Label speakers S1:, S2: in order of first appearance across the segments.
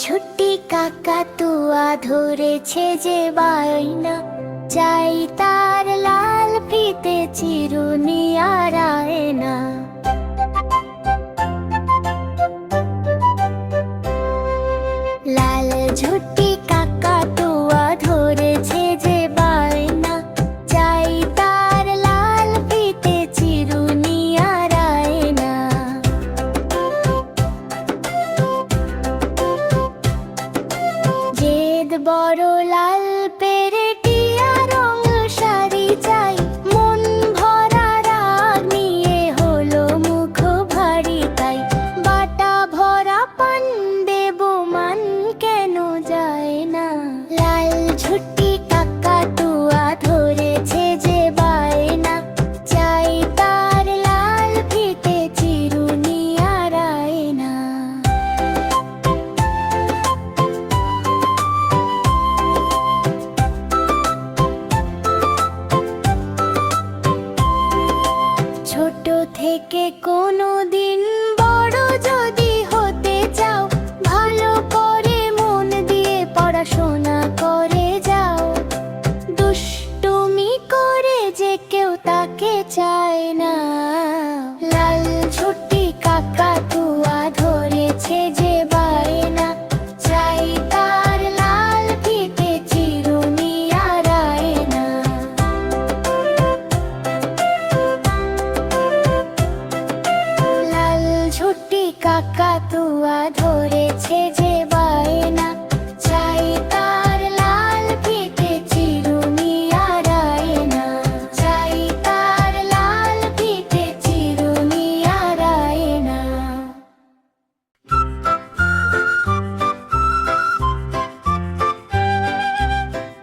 S1: ঝুটি কাকাতুয়া ধরেছে যে বায়না, চাই তার লাল ফিতে চিরুনি আর আয়না। লাল ঝুটি কাকাতুয়া ধরেছে যে বায়না, চাই তার লাল ফিতে চিরুনি আর আয়না। জেদ বড় লাল পেরেটিয়া রং শাড়ি চাই, মন ভরা রাগ নিয়ে হলো মুখ ভারী তাই। বাটা ভরা পান দেব মান কেন যায় না, লাল ঝুটি কাকাতুয়া ধরেছে যে বায়না, চাই তার লাল ফিতে চিরুনি আর আয়না। ছোট থেকে কোনো দিন বড় যদি হতে চাও, ভালো করে মন দিয়ে পড়াশোনা করে যাও। দুষ্টুমি করে যে কেউ তাকে চায় না, লাল ঝুটি কাকাতুয়া ধরেছে যে বায়না, চাই তার লাল ফিতে চিরুনি আর আয়না। লাল ঝুটি কাকাতুয়া ধরেছে যে বায়না, চাই তার লাল ফিতে চিরুনি আর আয়না, চাই তার লাল ফিতে চিরুনি আর আয়না।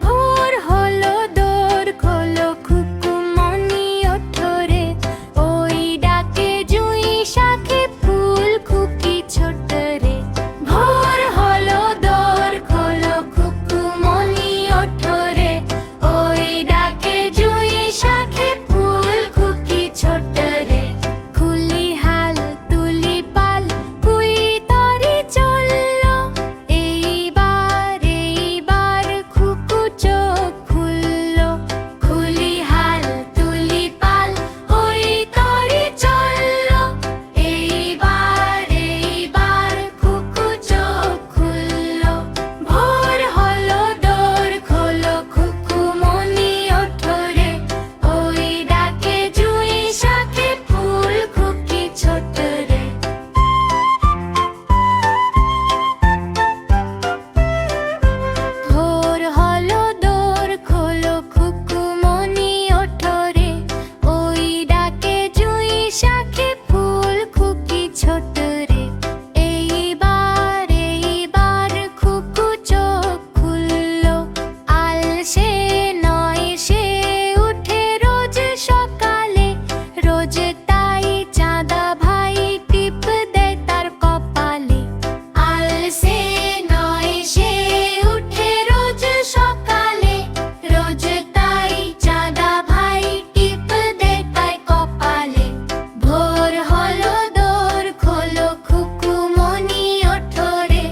S1: ভোর হলো দোর খোলো খুকুমনি ওঠরে, ওই ডাকে জুঁই শাকে ফুল খুকি ছোট রে। ভোর হলো দোর খোলো খুকুমনি ওঠরে, ওই ডাকে জুঁই শাকে ফুল খুকি ছোট রে। খুলি হাল তুলি পাল কুই তরি চললো, এইবার খুকু চোখ খুললো। খুলি হাল তুলি পাল ওই তরি চললো, এইবার খুকু চোখ খুললো। ভোর হলো দোর খোলো খুকুমনি ওঠরে, ওই ডাকে জুঁই শাকে ফুল খুকি ছোট রে। ভোর হলো দোর খোলো খুকুমনি ওঠরে, ওই ডাকে জুঁই শাকে ফুল খুকি ছোট রে। এইবার খুকু চোখ খুললো, আল সে নয় সে উঠে রোজ সকালে, রোজ তাই চাঁদা ভাই টিপ দেয় তার কপালে। আল সে নয় সে উঠে রোজ সকালে, রোজ তাই চাঁদা ভাই টিপ দেয় তার কপালে। ভোর হলো দোর খোলো খুকুমনি ওঠরে,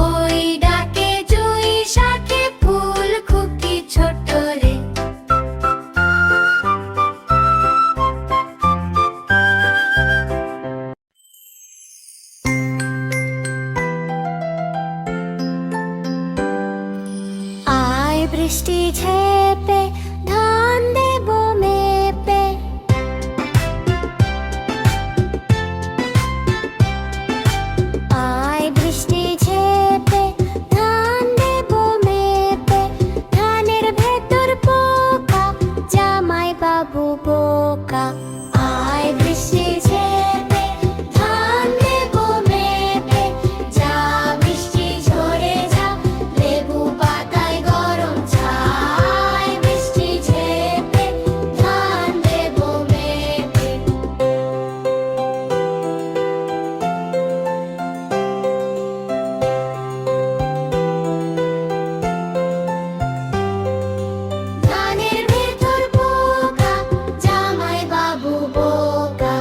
S1: ওই ডাকে জুঁই শাকে ফুল খুকি ছোট রে। আয় বৃষ্টি ঝেপে ধান দেব মেপে, আয় বৃষ্টি ঝেপে ধান দেব মেপে। ধানের ভেতর পোকা জামাই বাবু বোকা, আয় বৃষ্টি ঝেপে ধান দেব মেপে। যা বৃষ্টি ঝরে যা, লেবু পাতায় গরম চা, আয় বৃষ্টি ঝেপে ধান দেব মেপে। ধানের ভেতর পোকা জামাই বাবু বোকা,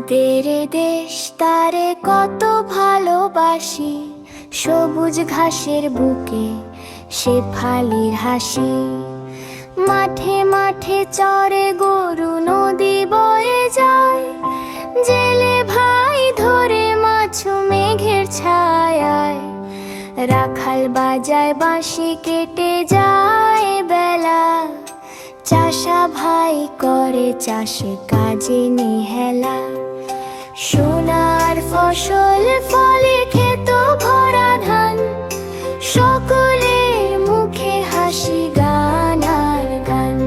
S1: আমাদের দেশ তারে কত ভালোবাসি, সবুজ ঘাসের বুকে শেফালির হাসি। মাঠে মাঠে চরে গরু, নদী বয়ে যায়, জেলে ভাই ধরে মাছ মেঘের ছায়ায়। রাখাল বাজায় বাঁশি, কেটে যায় বেলা, চাষা ভাই করে চাষে কাজে নিহেলা। সোনার ফসল ফলে ক্ষেত ভরা ধান, সকলের মুখে হাসি গান আর গান।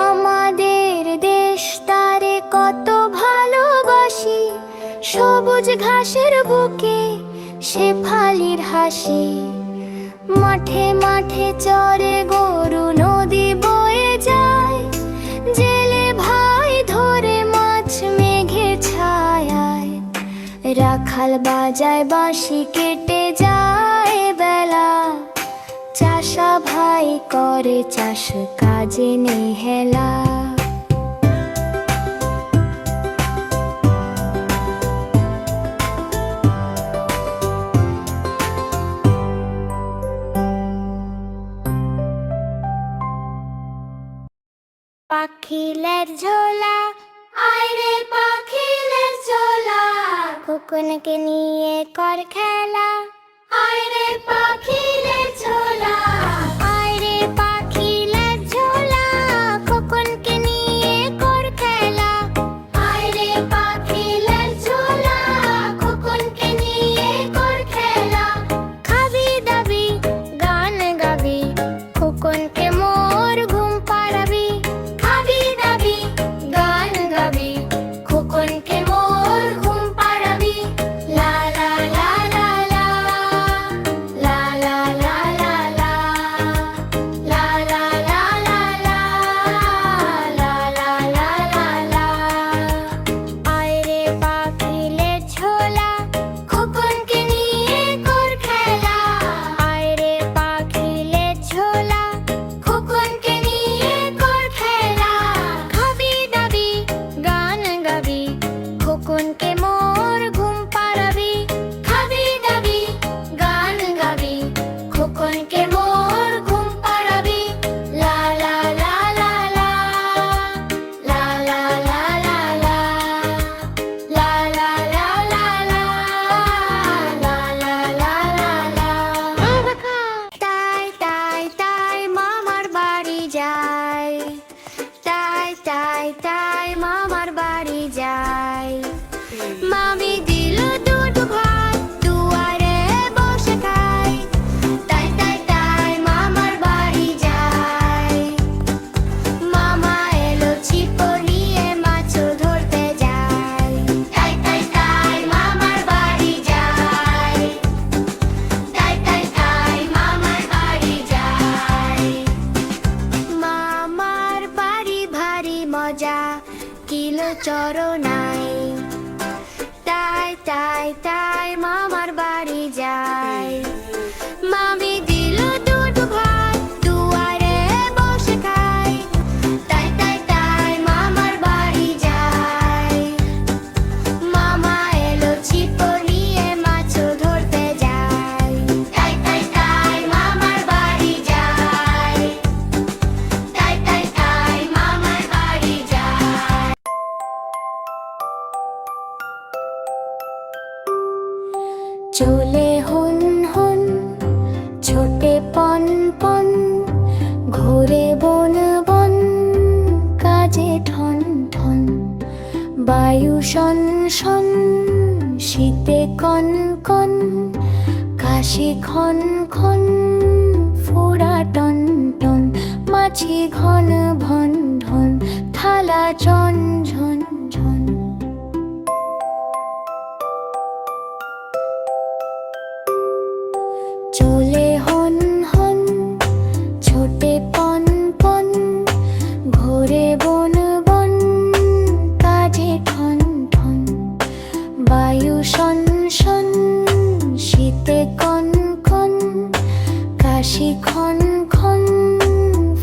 S1: আমাদের দেশ তারে কত ভালোবাসি, সবুজ ঘাসের বুকে শেফালির হাসি। মাঠে মাঠে চরে গরু, নদী বয়ে যায়, জেলে ভাই ধরে মাছ মেঘের ছায়ায়। রাখাল বাজায় বাঁশি, কেটে যায় বেলা, চাষা ভাই করে চাষ কাজে নিহেলা। পাখিলের ঝোলা, আইরে পাখিলের ঝোলা, খোকনকে নিয়ে কর খেলা। আইরে পাখিলের ঝোলা, আইরে পাখিলের ঝোলা, খোকনকে নিয়ে কর খেলা। আইরে পাখিলের ঝোলা, খোকনকে নিয়ে কর খেলা। খাবি দাবি গান গাবি, খোকনকে মোর ঘুম পাড়াবি। খাবি দাবি গান গাবি, খোকনকে মোর ঘুম পাড়াবি। লা লা লা লা লা, লা লা লা লা লা, লা লা লা লা লা, লা লা লা লা লা। আইরে পাখিলের ঝোলা, খোকনকে নিয়ে কর খেলা। আইরে পাখিলের ঝোলা, খোকনকে নিয়ে কর খেলা। খাবি দাবি গান গাবি, খোকনকে মোর ঘুম পাড়াবি। খাবি দাবি গান গাবি, খোকনকে মোর ঘুম পাড়াবি। লা লা লা লা লা, লা লা লা লা লা, লা লা লা লা লা, লা লা লা লা লা। তাই তাই তাই মামার বাড়ি যাই, তাই তাই তাই মামার বাড়ি যাই। মামি দিল দুটো ভাত, দুয়ারে বসে খাই। তাই তাই তাই মামার বাড়ি যাই। মামা এলো ছিপ নিয়ে, মাছ ধরতে যাই। তাই তাই তাই মামার বাড়ি যাই। তাই তাই তাই মামার বাড়ি যাই। মামার বাড়ি ভারী মজা, কিলো চড়ো নাই। তাই তাই তাই মামার বাড়ি যাই। মামি দিল দুটো ভাত, দুয়ারে বসে খাই। তাই তাই তাই মামার বাড়ি যাই। মামা এলো ছিপ নিয়ে, মাছ ধরতে যাই। তাই তাই তাই মামার বাড়ি যাই। তাই তাই তাই মামার বাড়ি যাই। চলে হুন হুন, ছোটে পন পন, ঘোরে বন বন, কাজে ঠন ঠন। বায়ু শন শন, শীতে কন কন, কাশি খন খন, ফোড়া টন টন। মাছি ঘন ভন ঢন, থালা ঝন ঝন ঝন। চলে হন হন, ছোটে পন পন, ঘোরে বন বন, কাজে ঠন ঠন। বায়ু শন শন, শীতে কন কন, কাশি খন খন,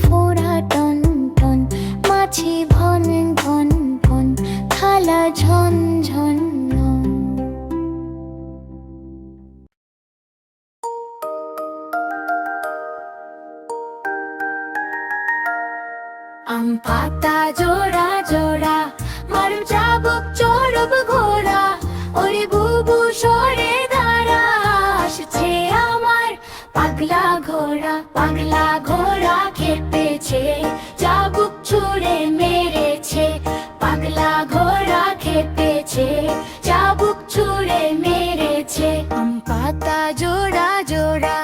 S1: ফোড়া টন টন। মাছি ভন ভন ভন, থালা ঝন আম পাতা জোড়া জোড়া, মারু চাবুক চড়ব ঘোড়া, ওরে বুবু সরে দাঁড়া, আসছে আমার পাগলা ঘোড়া। পাগলা ঘোড়া খেপেছে, চাবুক ছুঁড়ে মেরেছে, পাগলা ঘোড়া খেপেছে, চাবুক ছুঁড়ে মেরেছে। আম পাতা জোড়া জোড়া,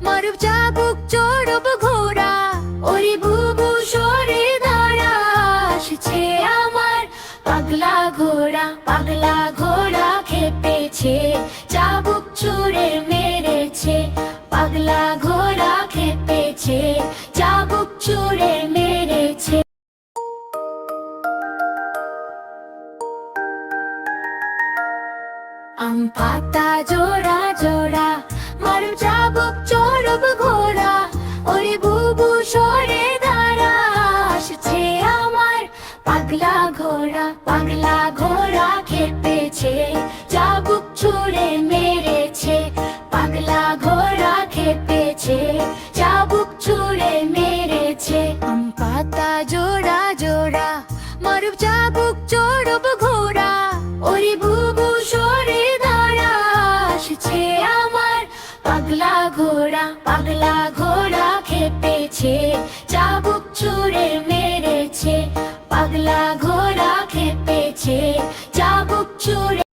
S1: মারু চাবুক চড়ব ঘোড়া, ওরে বুবু সরে দাঁড়া, আসছে আমার পাগলা ঘোড়া। পাগলা ঘোড়া খেপেছে, চাবুক ছুঁড়ে মেরেছে, পাগলা ঘোড়া খেপেছে, চাবুক ছুঁড়ে মেরেছে। আম পাতা জোড়া জোড়া, মারু চাবুক চড়ব ঘোড়া, ওরে বুবু সরে দাঁড়া, আসছে আমার পাগলা ঘোড়া। পাগলা ঘোড়া খেপেছে, চাবুক ছুঁড়ে মেরেছে, পাগলা ঘোড়া খেপেছে, চাবুক ছুঁড়ে মেরেছে। আম পাতা জোড়া জোড়া, মারু চাবুক চড়ব ঘোড়া, ওরে বুবু সরে দাঁড়া, আসছে আমার পাগলা ঘোড়া। পাগলা ঘোড়া খেপেছে, চাবুক